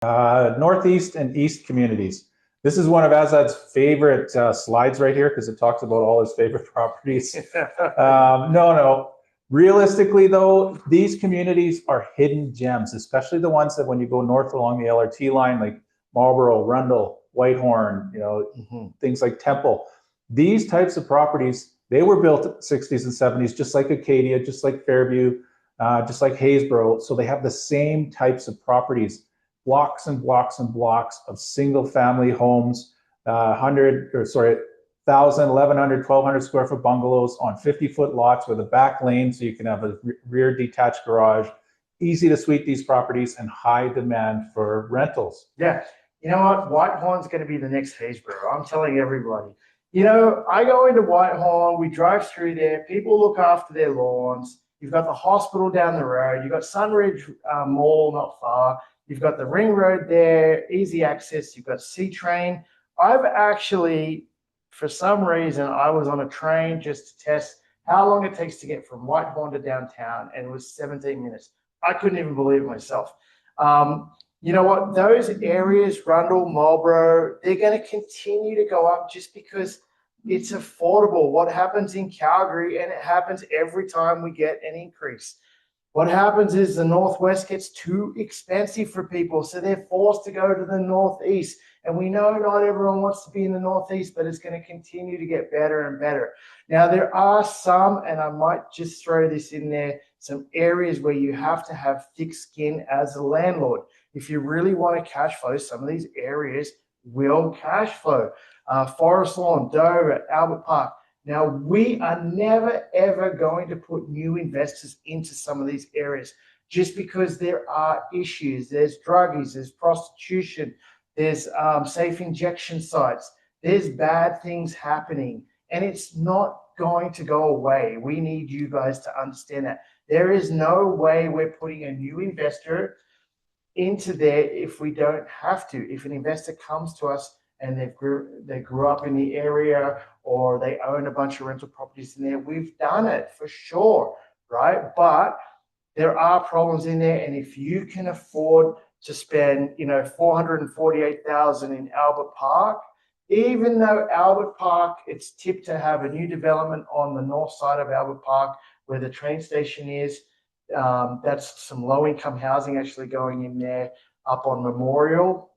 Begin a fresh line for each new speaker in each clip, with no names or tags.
Northeast and East communities. This is one of Azad's favorite slides right here because it talks about all his favorite properties. No. Realistically, though, these communities are hidden gems, especially the ones that when you go north along the LRT line, like Marlborough, Rundle, Whitehorn, things like Temple. These types of properties, they were built in the 60s and 70s, just like Acadia, just like Fairview, just like Haysboro. So they have the same types of properties. Blocks and blocks and blocks of single family homes, 1,100 square foot bungalows on 50-foot lots with a back lane so you can have a rear detached garage. Easy to suite these properties and high demand for rentals.
Yeah. You know what? Whitehorn's going to be the next Haysboro. I'm telling everybody. You know, I go into Whitehorn, we drive through there, people look after their lawns. You've got the hospital down the road. You've got Sunridge Mall not far. You've got the ring road there, easy access. You've got C-Train. I've actually, for some reason, I was on a train just to test how long it takes to get from Whitehorn to downtown, and it was 17 minutes. I couldn't even believe it myself. You know what? Those areas, Rundle, Marlborough, they're going to continue to go up just because it's affordable. What happens in Calgary, and it happens every time we get an increase, what happens is the Northwest gets too expensive for people, so they're forced to go to the Northeast. And we know not everyone wants to be in the Northeast, but it's going to continue to get better and better. Now, there are some, and I might just throw this in there, some areas where you have to have thick skin as a landlord. If you really want to cash flow, some of these areas will cash flow. Forest Lawn, Dover, Albert Park. Now, we are never, ever going to put new investors into some of these areas just because there are issues. There's druggies, there's prostitution, there's safe injection sites, there's bad things happening, and it's not going to go away. We need you guys to understand that. There is no way we're putting a new investor into there if we don't have to. If an investor comes to us and they grew up in the area or they own a bunch of rental properties in there, we've done it for sure, right? But there are problems in there, and if you can afford to spend, $448,000 in Albert Park, even though Albert Park, it's tipped to have a new development on the north side of Albert Park where the train station is. That's some low-income housing actually going in there up on Memorial.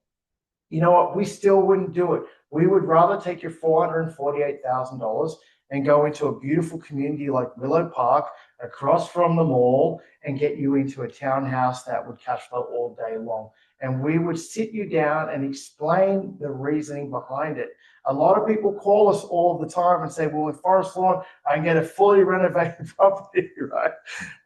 You know what? We still wouldn't do it. We would rather take your $448,000 and go into a beautiful community like Willow Park across from the mall and get you into a townhouse that would cash flow all day long. And we would sit you down and explain the reasoning behind it. A lot of people call us all the time and say, well, with Forest Lawn, I can get a fully renovated property, right?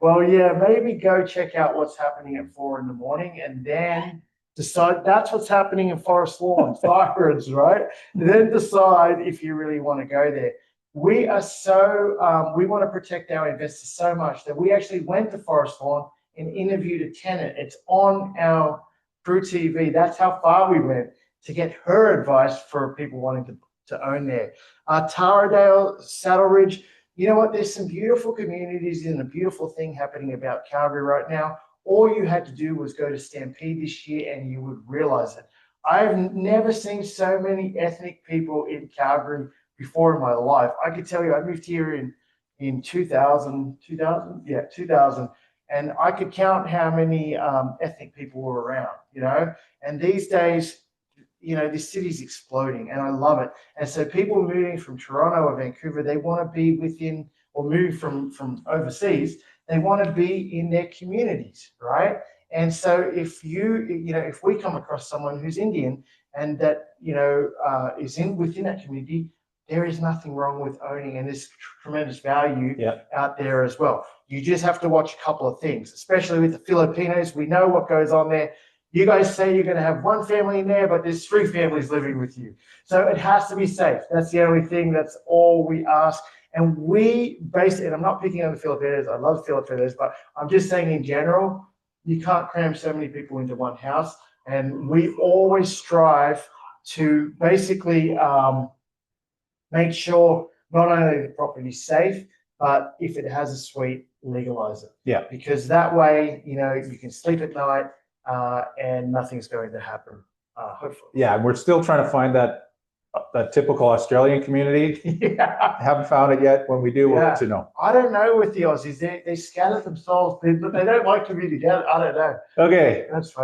Well, yeah, maybe go check out what's happening at 4 in the morning and then decide that's what's happening in Forest Lawn, fireworks, right? And then decide if you really want to go there. We are so, we want to protect our investors so much that we actually went to Forest Lawn and interviewed a tenant. It's on our True TV. That's how far we went to get her advice for people wanting to own there. Taradale, Saddle Ridge, you know what? There's some beautiful communities and a beautiful thing happening about Calgary right now. All you had to do was go to Stampede this year and you would realize it. I've never seen so many ethnic people in Calgary before in my life. I could tell you, I moved here in 2000, and I could count how many ethnic people were around, and these days, this city's exploding and I love it. And so people moving from Toronto or Vancouver, they want to be within, or moving from overseas, they want to be in their communities, right? And so if if we come across someone who's Indian and that, is within that community, there is nothing wrong with owning, and there's tremendous value out there as well. You just have to watch a couple of things, especially with the Filipinos. We know what goes on there. You guys say you're going to have one family in there, but there's 3 families living with you. So it has to be safe. That's the only thing. That's all we ask. And we basically, and I'm not picking on the Filipinos. I love Filipinos, but I'm just saying in general, you can't cram so many people into one house. And we always strive to basically make sure not only the property is safe, but if it has a suite, legalize it.
Yeah.
Because that way, you can sleep at night. and nothing's going to happen, hopefully.
Yeah, we're still trying to find that typical Australian community.
Yeah.
Haven't found it yet. When we do, we'll let you know.
I don't know with the Aussies. They scatter themselves, but they don't like to be together. I don't know.
Okay.
That's funny.